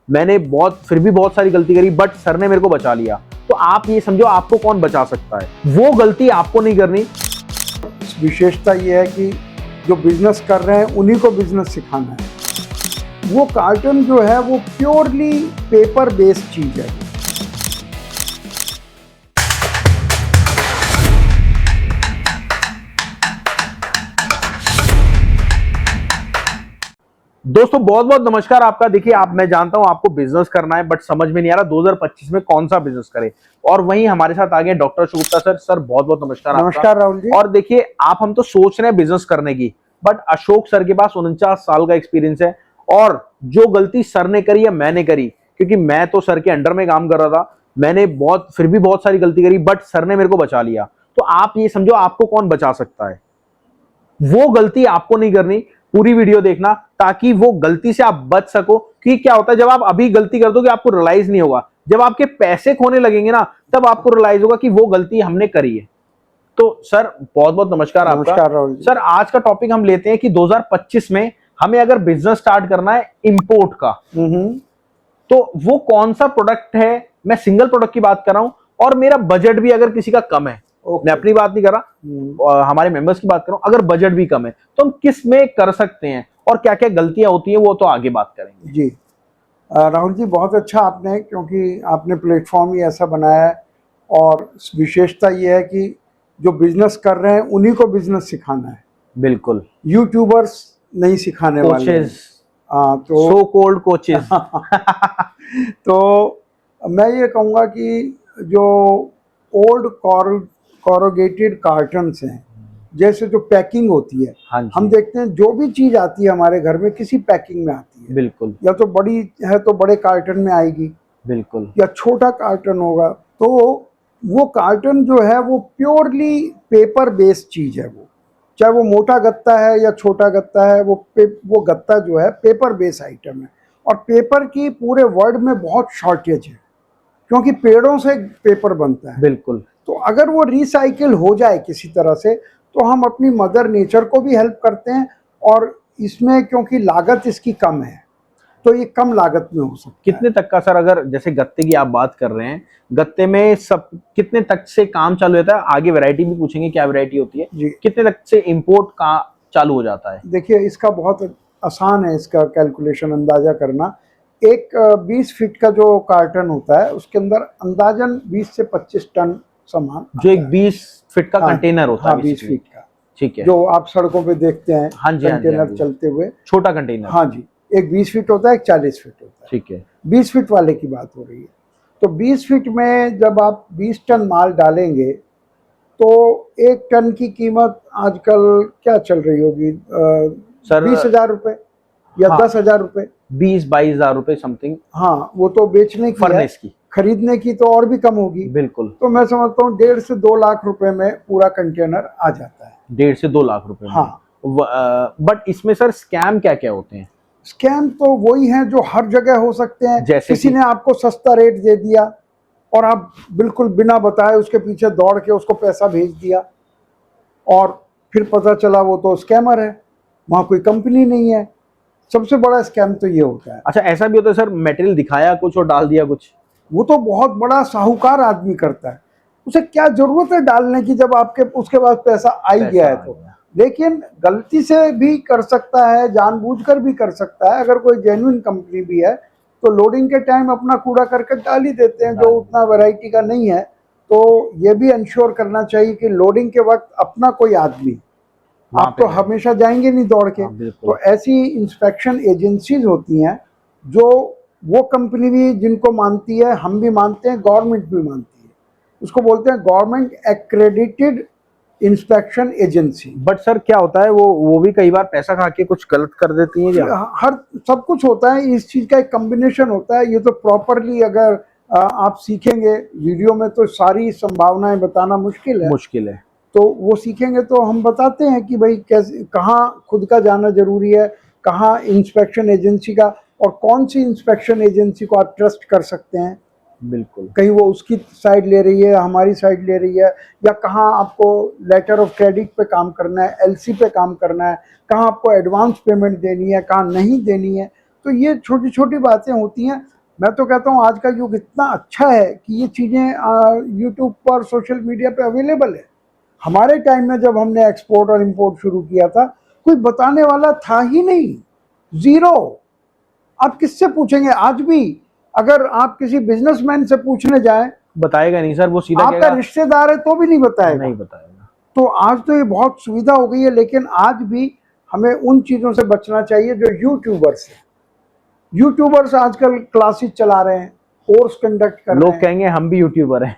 मैंने फिर भी बहुत सारी गलती करी, बट सर ने मेरे को बचा लिया। तो आप ये समझो, आपको कौन बचा सकता है? वो गलती आपको नहीं करनी। विशेषता ये है कि जो बिजनेस कर रहे हैं उन्हीं को बिजनेस सिखाना है। वो कार्टन जो है वो प्योरली पेपर बेस्ड चीज है। दोस्तों बहुत बहुत नमस्कार आपका। देखिए, मैं जानता हूं आपको बिजनेस करना है, बट समझ में नहीं आ रहा 2025 में कौन सा बिजनेस करे। और वहीं हमारे साथ आ गए doctor Ashok Gupta sir. Sir बहुत बहुत नमस्कार आपका। नमस्कार राहुल जी। और देखिए, हम तो सोच रहे हैं बिजनेस करने की, बट अशोक सर के पास 49 साल का एक्सपीरियंस है। और जो गलती सर ने करी या मैंने करी, क्योंकि मैं तो सर के अंडर में काम कर रहा था, मैंने फिर भी बहुत सारी गलती करी, बट सर ने मेरे को बचा लिया। तो आप ये समझो, आपको कौन बचा सकता है? वो गलती आपको नहीं करनी। पूरी वीडियो देखना ताकि वो गलती से आप बच सको। कि क्या होता है, जब आप अभी गलती कर दोगे आपको रियलाइज नहीं होगा, जब आपके पैसे खोने लगेंगे ना, तब आपको रियलाइज होगा कि वो गलती हमने करी है। तो सर बहुत बहुत नमस्कार आपका। नमस्कार राहुल जी। सर आज का टॉपिक हम लेते हैं कि 2025 में हमें अगर बिजनेस स्टार्ट करना है इंपोर्ट का, तो वो कौन सा प्रोडक्ट है? मैं सिंगल प्रोडक्ट की बात कर रहा हूं, और मेरा बजट भी अगर किसी का कम है, मैं अपनी बात नहीं कर रहा, हमारे मेंबर्स की बात कर रहा हूं, अगर बजट भी कम है तो हम किस में कर सकते हैं और क्या क्या गलतियां होती हैं, वो तो आगे बात करेंगे। जी राहुल जी, बहुत अच्छा आपने, क्योंकि आपने प्लेटफॉर्म ही ऐसा बनाया है। और विशेषता ये है कि जो बिजनेस कर रहे हैं उन्हीं को बिजनेस सिखाना है। बिल्कुल। यूट्यूबर्स नहीं सिखाने वाले हैं। कोचेस, तो सो कोल्ड कोचेस। तो मैं ये कहूँगा कि जो ओल्ड कॉरोगेटेड कार्टन्स हैं, जैसे जो पैकिंग होती है, हाँ जी। हम देखते हैं जो भी चीज़ आती है हमारे घर में किसी पैकिंग में आती है। बिल्कुल या तो बड़ी है तो बड़े कार्टन में आएगी, बिल्कुल। या छोटा कार्टन होगा। तो वो कार्टन जो है वो प्योरली पेपर बेस्ड चीज़ है। वो चाहे वो मोटा गत्ता है या छोटा गत्ता है, वो गत्ता जो है पेपर बेस्ड आइटम है। और पेपर की पूरे वर्ल्ड में बहुत शॉर्टेज है, क्योंकि पेड़ों से पेपर बनता है। बिल्कुल। तो अगर वो रिसाइकिल हो जाए किसी तरह से, तो हम अपनी मदर नेचर को भी हेल्प करते हैं। और इसमें क्योंकि लागत इसकी कम है, तो ये कम लागत में हो सकता है। कितने तक का सर, अगर जैसे गत्ते की आप बात कर रहे हैं, गत्ते में सब कितने तक से काम चालू होता है? आगे वैरायटी भी पूछेंगे, क्या वैरायटी होती है जी, कितने तक से इंपोर्ट का चालू हो जाता है? देखिए इसका बहुत आसान है, इसका कैलकुलेशन अंदाजा करना। एक 20 फीट का जो कार्टन होता है उसके अंदर अंदाजन 20 से 25 टन सामान जो आता एक है। 20 फीट का हाँ, कंटेनर होता हाँ है 20 बेसिकली। फीट का, ठीक है। जो आप सड़कों पे देखते हैं। हाँ जी, हाँ जी, हाँ कंटेनर जी। चलते हुए। छोटा कंटेनर। हाँ जी, एक 20 फीट होता है, एक 40 फीट होता है। ठीक है। 20 फीट वाले की बात हो रही है। तो 20 फीट में जब आप 20 टन माल डालेंगे, तो 1 टन की कीमत आजकल क्या चल रही होगी? सर 20,000 रुपये या हाँ, 10,000 रुपये। 20-22 हजार रुपए समथिंग हाँ, वो तो बेचने की है, फर्नेस की। खरीदने की तो और भी कम होगी। बिल्कुल। तो मैं समझता हूँ 1.5 से 2 लाख रुपए में पूरा कंटेनर आ जाता है। 1.5 से 2 लाख रुपए में। हाँ। बट इसमें सर स्कैम क्या क्या होते हैं? स्कैम तो वही हैं जो हर जगह हो सकते हैं। जैसे किसी कि? ने आपको सस्ता रेट दे दिया और आप बिल्कुल बिना बताए उसके पीछे दौड़ के उसको पैसा भेज दिया, और फिर पता चला वो तो स्कैमर है, वहाँ कोई कंपनी नहीं है। सबसे बड़ा स्कैम तो ये होता है। अच्छा, ऐसा भी होता है सर, मटेरियल दिखाया कुछ और डाल दिया कुछ? वो तो बहुत बड़ा साहूकार आदमी करता है। उसे क्या जरूरत है डालने की, जब आपके उसके पास पैसा आ ही गया है तो। लेकिन गलती से भी कर सकता है, जानबूझकर भी कर सकता है। अगर कोई जेन्युइन कंपनी भी है तो लोडिंग के टाइम अपना कूड़ा करकट डाल ही देते हैं, जो उतना वैरायटी का नहीं है। तो ये भी इंश्योर करना चाहिए कि लोडिंग के वक्त अपना कोई आदमी, आप तो हमेशा जाएंगे नहीं दौड़ के। तो ऐसी इंस्पेक्शन एजेंसीज होती हैं, जो वो कंपनी भी जिनको मानती है, हम भी मानते हैं, गवर्नमेंट भी मानती है, उसको बोलते हैं government accredited inspection agency. But sir क्या होता है, वो भी कई बार पैसा खा के कुछ गलत कर देती है क्या? हर सब कुछ होता है, इस चीज़ का एक कम्बिनेशन होता है। ये तो प्रॉपरली अगर आप सीखेंगे वीडियो में तो सारी संभावनाएं बताना मुश्किल है। तो वो सीखेंगे तो हम बताते हैं कि भाई कैसे, कहाँ खुद का जाना जरूरी है, कहाँ इंस्पेक्शन एजेंसी का, और कौन सी इंस्पेक्शन एजेंसी को आप ट्रस्ट कर सकते हैं। बिल्कुल। कहीं वो उसकी साइड ले रही है, हमारी साइड ले रही है, या कहाँ आपको लेटर ऑफ क्रेडिट पे काम करना है, एलसी पे काम करना है, कहाँ आपको एडवांस पेमेंट देनी है, कहाँ नहीं देनी है। तो ये छोटी छोटी बातें होती हैं। मैं तो कहता हूँ आज का युग इतना अच्छा है कि ये चीज़ें यूट्यूब पर, सोशल मीडिया पे अवेलेबल है। हमारे टाइम में जब हमने एक्सपोर्ट और इंपोर्ट शुरू किया था, कोई बताने वाला था ही नहीं, जीरो। आप किससे पूछेंगे? आज भी अगर आप किसी बिजनेसमैन से पूछने जाएं, बताएगा नहीं सर, वो सीधा आपका कहेगा रिश्तेदार है तो भी नहीं बताएगा। नहीं बताएगा। तो आज तो ये बहुत सुविधा हो गई है, लेकिन आज भी हमें उन चीज़ों से बचना चाहिए जो यूट्यूबर्स हैं। यूट्यूबर्स आजकल क्लासेस चला रहे हैं, कोर्स कंडक्ट कर रहे लोग हैं। कहेंगे हम भी यूट्यूबर हैं।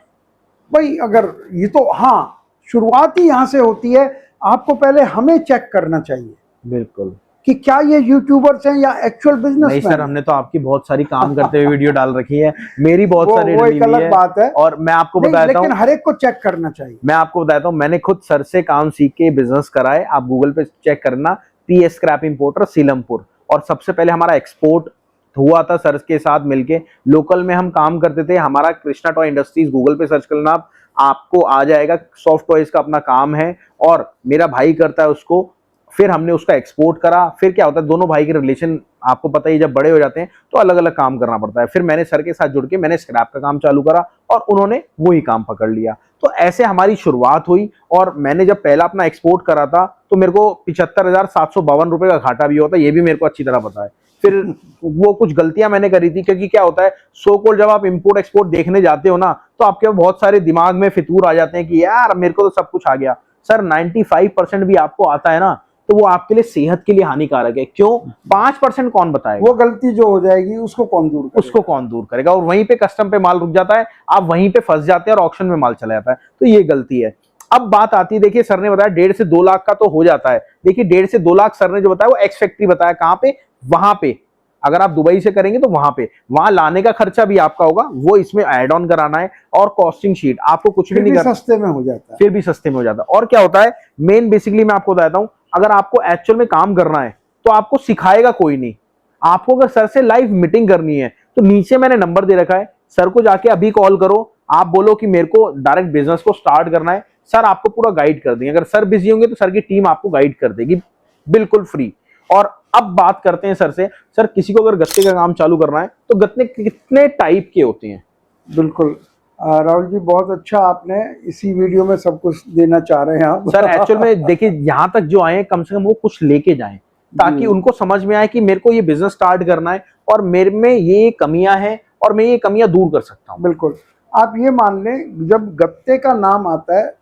भाई अगर ये तो, हाँ, शुरुआत ही यहाँ से होती है। आपको पहले हमें चेक करना चाहिए बिल्कुल कि क्या ये यूट्यूबर्स हैं या एक्चुअल नहीं बिजनेसमैन। सर, हमने तो आपकी बहुत सारी काम करते हुए वीडियो डाल रखी है, मेरी बहुत सारी वो डली एक हुई अलग बात है। और मैं आपको नहीं, बताता लेकिन हूँ, हर एक को चेक करना चाहिए। मैं आपको बताता हूँ, मैंने खुद सर से काम सीख के बिजनेस करा है। आप गूगल पे चेक करना, पीएस स्क्रैप इंपोर्टर सीलमपुर। और सबसे पहले हमारा एक्सपोर्ट हुआ था सर के साथ मिलके। लोकल में हम काम करते थे, हमारा कृष्णा टॉय इंडस्ट्रीज, गूगल पे सर्च करना आपको आ जाएगा। सॉफ्ट टॉयज का अपना काम है और मेरा भाई करता है उसको। फिर हमने उसका एक्सपोर्ट करा। फिर क्या होता है, दोनों भाई के रिलेशन आपको पता ही, जब बड़े हो जाते हैं तो अलग अलग काम करना पड़ता है। फिर मैंने सर के साथ जुड़ के मैंने स्क्रैप का काम चालू करा और उन्होंने वही काम पकड़ लिया। तो ऐसे हमारी शुरुआत हुई। और मैंने जब पहला अपना एक्सपोर्ट करा था तो मेरे को 75,752 रुपए का घाटा भी होता, ये भी मेरे को अच्छी तरह पता है। फिर वो कुछ गलतियां मैंने करी थी, क्योंकि क्या होता है, सो कॉल्ड जब आप इंपोर्ट एक्सपोर्ट देखने जाते हो ना, तो आपके बहुत सारे दिमाग में फितूर आ जाते हैं कि यार मेरे को तो सब कुछ आ गया। सर 95% भी आपको आता है ना, तो वो आपके लिए सेहत के लिए हानिकारक है। क्यों? 5% कौन बताएगा? वो गलती जो हो जाएगी उसको कौन दूर करेगा? उसको कौन दूर करेगा? और वहीं पे कस्टम पे माल रुक जाता है, आप वहीं पे फंस जाते हैं और ऑक्शन में माल चला जाता है। तो ये गलती है। अब बात आती है, देखिए सर ने बताया 1.5 से 2 लाख का तो हो जाता है। देखिए 1.5 से 2 लाख सर ने जो बताया वो एक्स फैक्ट्री बताया, कहां पे? वहां पे। अगर आप दुबई से करेंगे तो वहां पे, वहां लाने का खर्चा भी आपका होगा, वो इसमें ऐड ऑन कराना है। और कॉस्टिंग शीट आपको कुछ भी फिर नहीं भी करना, सस्ते में हो जाता है। फिर भी सस्ते में हो जाता है। और क्या होता है, मेन बेसिकली मैं आपको बताता हूं, अगर आपको एक्चुअल में काम करना है तो आपको सिखाएगा कोई नहीं। आपको अगर सर से लाइव मीटिंग करनी है तो नीचे मैंने नंबर दे रखा है, सर को जाके अभी कॉल करो। आप बोलो कि मेरे को डायरेक्ट बिजनेस को स्टार्ट करना है, सर आपको पूरा गाइड कर देंगे। अगर सर बिजी होंगे तो सर की टीम आपको गाइड कर देगी, बिल्कुल फ्री। और अब बात करते हैं सर से, सर किसी को अगर गत्ते का काम चालू करना है तो गत्ते कितने टाइप के होते हैं? बिल्कुल। राहुल जी, बहुत अच्छा, आपने इसी वीडियो में सब कुछ देना चाह रहे हैं आप। सर एक्चुअल में देखिए, यहां तक जो आए हैं कम से कम वो कुछ लेके जाएं, ताकि उनको समझ में आए कि मेरे को ये बिजनेस स्टार्ट करना है और मेरे में ये कमियां हैं और मैं ये कमियां दूर कर सकता हूं। बिल्कुल। आप ये मान लें, जब गत्ते का नाम आता है,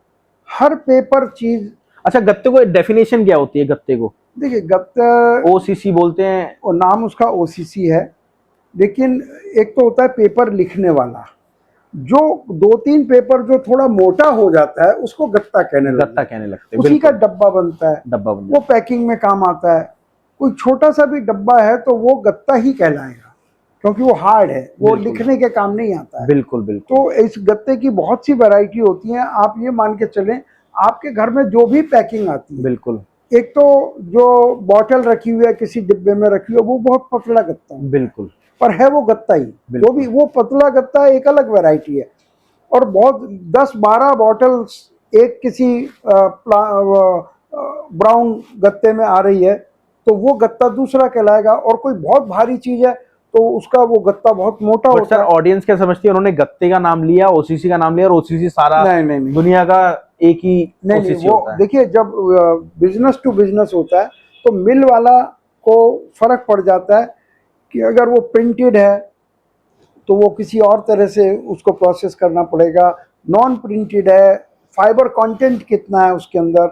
हर पेपर चीज। अच्छा, गत्ते को डेफिनेशन क्या होती है गत्ते को? देखिए, गत्ता, ओसीसी बोलते हैं। और नाम उसका ओसीसी है, लेकिन एक तो होता है पेपर लिखने वाला, जो 2-3 पेपर जो थोड़ा मोटा हो जाता है उसको गत्ता कहने लगते हैं। उसी का डब्बा बनता है, डब्बा बन वो पैकिंग में काम आता है। कोई छोटा सा भी डब्बा है तो वो गत्ता ही कहलाएगा, क्योंकि वो हार्ड है, वो लिखने के काम नहीं आता है। बिल्कुल बिल्कुल। तो इस गत्ते की बहुत सी वैरायटी होती हैं। आप ये मान के चलें, आपके घर में जो भी पैकिंग आती है, बिल्कुल एक तो जो बॉटल रखी हुई है किसी डिब्बे में रखी हुई है, वो बहुत पतला गत्ता है, बिल्कुल, पर है वो गत्ता ही। वो भी, वो पतला गत्ता एक अलग वैरायटी है। और बहुत 10-12 बॉटल्स एक किसी ब्राउन गत्ते में आ रही है तो वो गत्ता दूसरा कहलाएगा। और कोई बहुत भारी चीज है तो उसका वो गत्ता बहुत मोटा होता है। ऑडियंस क्या समझती है, उन्होंने गत्ते का नाम लिया, ओसीसी का नाम लिया, और ओसीसी सारा नहीं, दुनिया का एक ही नहीं, ओसीसी वो होता है। देखिए, जब बिजनेस टू बिजनेस होता है तो मिल वाला को फर्क पड़ जाता है कि अगर वो प्रिंटेड है तो वो किसी और तरह से उसको प्रोसेस करना पड़ेगा, नॉन प्रिंटेड है, फाइबर कंटेंट कितना है उसके अंदर।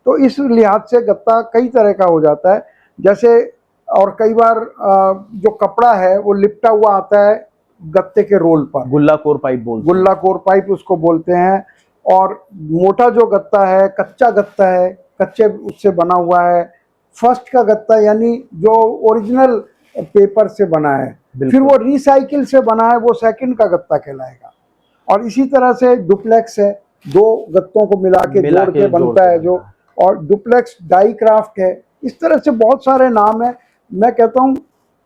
तो इस लिहाज से गत्ता कई तरह का हो जाता है। जैसे, और कई बार जो कपड़ा है वो लिपटा हुआ आता है गत्ते के रोल पर, गुल्ला कोर पाइप बोलते हैं। गुल्ला कोर पाइप उसको बोलते हैं। और मोटा जो गत्ता है, कच्चा गत्ता है, कच्चे उससे बना हुआ है। फर्स्ट का गत्ता यानी जो ओरिजिनल पेपर से बना है, फिर वो रिसाइकिल से बना है, वो सेकंड का गत्ता कहलाएगा। और इसी तरह से डुप्लेक्स है, 2 गत्तों को मिला के जोड़ के बनता है जो, और डुप्लेक्स डाई क्राफ्ट है। इस तरह से बहुत सारे नाम है। मैं कहता हूँ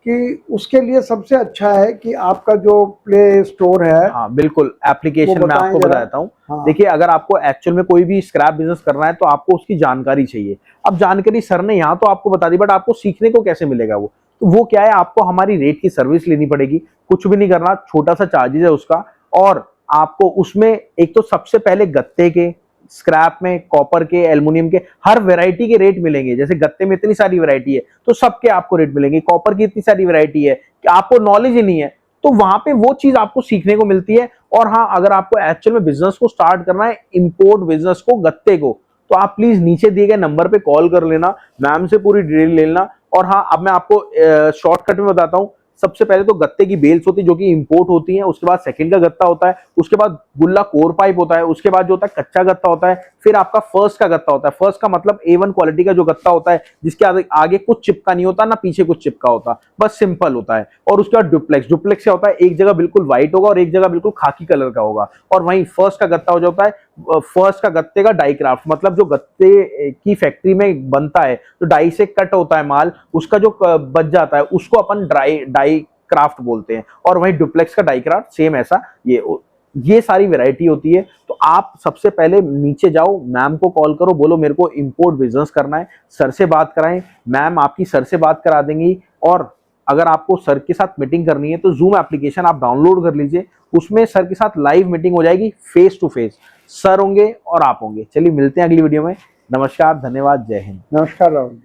कि उसके लिए सबसे अच्छा है कि आपका जो प्ले स्टोर है, हाँ बिल्कुल, एप्लीकेशन मैं आपको बताता हूँ। हाँ। देखिए, अगर आपको एक्चुअल में कोई भी स्क्रैप बिजनेस करना है तो आपको उसकी जानकारी चाहिए। अब जानकारी सर ने यहाँ तो आपको बता दी, बट आपको सीखने को कैसे मिलेगा वो? तो वो क्या है, आपको हमारी रेट की सर्विस लेनी पड़ेगी, कुछ भी नहीं करना, छोटा सा चार्जेस है उसका। और आपको उसमें एक तो सबसे पहले गत्ते के, स्क्रैप में, कॉपर के, एल्युमिनियम के, हर वैरायटी के रेट मिलेंगे। जैसे गत्ते में इतनी सारी वैरायटी है तो सबके आपको रेट मिलेंगे, कॉपर की इतनी सारी वैरायटी है कि आपको नॉलेज ही नहीं है, तो वहां पे वो चीज आपको सीखने को मिलती है। और हाँ, अगर आपको एक्चुअल में बिजनेस को स्टार्ट करना है, इंपोर्ट बिजनेस को, गत्ते को, तो आप प्लीज नीचे दिए गए नंबर पे कॉल कर लेना, मैम से पूरी डिटेल ले लेना। और हाँ, अब मैं आपको शॉर्टकट में बताता हूँ। सबसे पहले तो गत्ते की बेल्स होती है जो कि इंपोर्ट होती है, उसके बाद सेकंड का गत्ता होता है, उसके बाद गुल्ला कोर पाइप होता है, उसके बाद जो होता है कच्चा गत्ता होता है, फिर आपका फर्स्ट का गत्ता होता है। फर्स्ट का मतलब A1 क्वालिटी का जो गत्ता होता है, जिसके आगे कुछ चिपका नहीं होता, ना पीछे कुछ चिपका होता, बस सिंपल होता है। और उसके बाद डुप्लेक्स। डुप्लेक्स क्या होता है, एक जगह बिल्कुल व्हाइट होगा और एक जगह बिल्कुल खाकी कलर का होगा। और वहीं फर्स्ट का गत्ता हो जाता है, फर्स्ट का गत्ते का डाई क्राफ्ट, मतलब जो गत्ते की फैक्ट्री में बनता है, जो डाई से कट होता है माल, उसका जो बच जाता है उसको अपन डाई क्राफ्ट बोलते हैं। और वहीं डुप्लेक्स का डाई क्राफ्ट सेम ऐसा, ये सारी वैरायटी होती है। तो आप सबसे पहले नीचे जाओ, मैम को कॉल करो, बोलो मेरे को इंपोर्ट बिजनेस करना है, सर से बात कराएं, मैम आपकी सर से बात करा देंगी। और अगर आपको सर के साथ मीटिंग करनी है तो जूम एप्लीकेशन आप डाउनलोड कर लीजिए, उसमें सर के साथ लाइव मीटिंग हो जाएगी, फेस टू फेस, सर होंगे और आप होंगे। चलिए मिलते हैं अगली वीडियो में। नमस्कार, धन्यवाद, जय हिंद। नमस्कार राहुल।